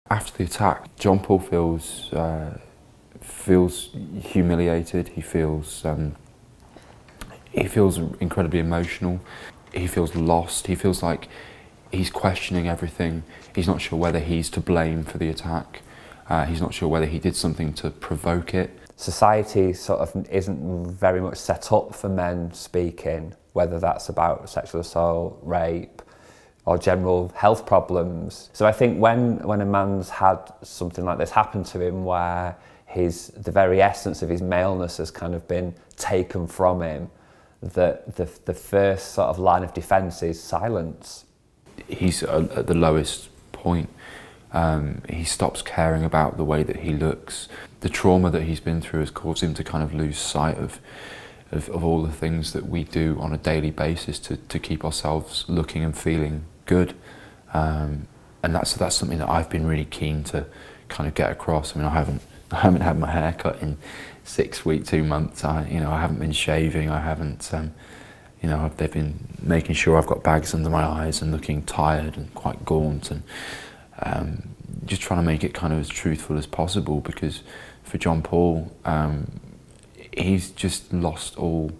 After the attack, John Paul feels humiliated. He feels incredibly emotional. He feels lost. He feels like he's questioning everything. He's not sure whether he's to blame for the attack. He's not sure whether he did something to provoke it. Society sort of isn't very much set up for men speaking, whether that's about sexual assault, rape, or general health problems. So I think when a man's had something like this happen to him, where the very essence of his maleness has kind of been taken from him, that the first sort of line of defence is silence. He's at the lowest point. He stops caring about the way that he looks. The trauma that he's been through has caused him to kind of lose sight of all the things that we do on a daily basis to keep ourselves looking and feeling good. And that's something that I've been really keen to kind of get across. I mean, I haven't had my hair cut in 6 weeks, 2 months. I haven't been shaving. I haven't, they've been making sure I've got bags under my eyes and looking tired and quite gaunt, and just trying to make it kind of as truthful as possible, because for John Paul, he's just lost all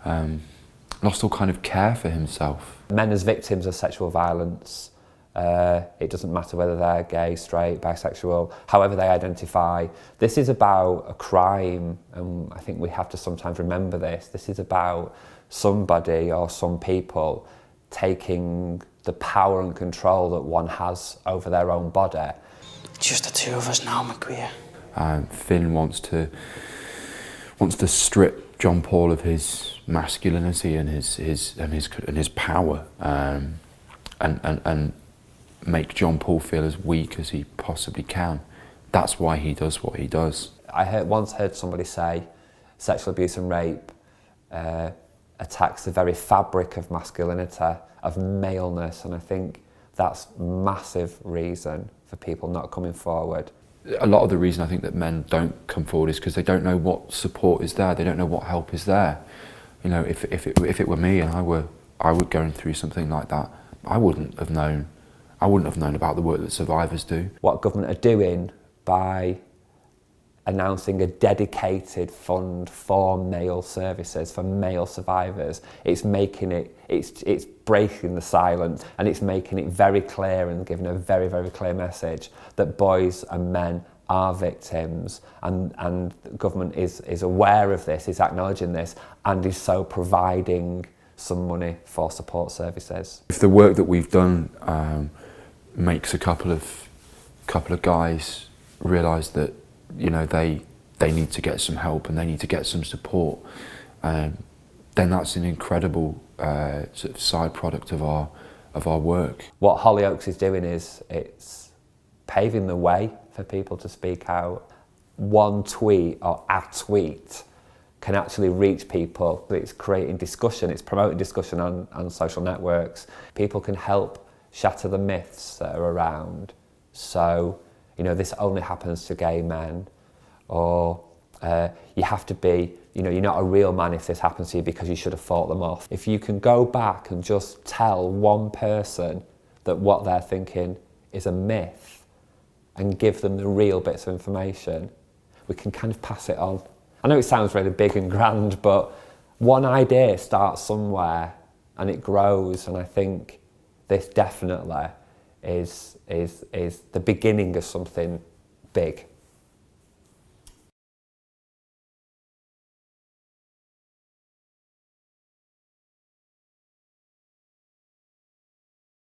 kind of care for himself. Men as victims of sexual violence, it doesn't matter whether they're gay, straight, bisexual, however they identify. This is about a crime, and I think we have to sometimes remember this. This is about somebody or some people taking the power and control that one has over their own body. Just the two of us now, McQueer. Finn wants to strip John Paul of his masculinity and his power, and make John Paul feel as weak as he possibly can. That's why he does what he does. I once heard somebody say sexual abuse and rape attacks the very fabric of masculinity, of maleness, and I think that's massive reason for people not coming forward. A lot of the reason I think that men don't come forward is because they don't know what support is there. They don't know what help is there. You know, if it were me and I were going through something like that, I wouldn't have known about the work that survivors do. What government are doing by announcing a dedicated fund for male services, for male survivors, it's breaking the silence, and it's making it very clear and giving a very, very clear message that boys and men are victims, and the government is aware of this, is acknowledging this, and is so providing some money for support services. If the work that we've done makes a couple of guys realise that, you know, they need to get some help and they need to get some support, then that's an incredible sort of side product of our work. What Hollyoaks is doing is it's paving the way for people to speak out. One tweet or a tweet can actually reach people. It's creating discussion, it's promoting discussion on social networks. People can help shatter the myths that are around. So, you know, this only happens to gay men, or you have to be, you know, you're not a real man if this happens to you because you should have fought them off. If you can go back and just tell one person that what they're thinking is a myth and give them the real bits of information, we can kind of pass it on. I know it sounds really big and grand, but one idea starts somewhere and it grows, and I think this definitely is the beginning of something big.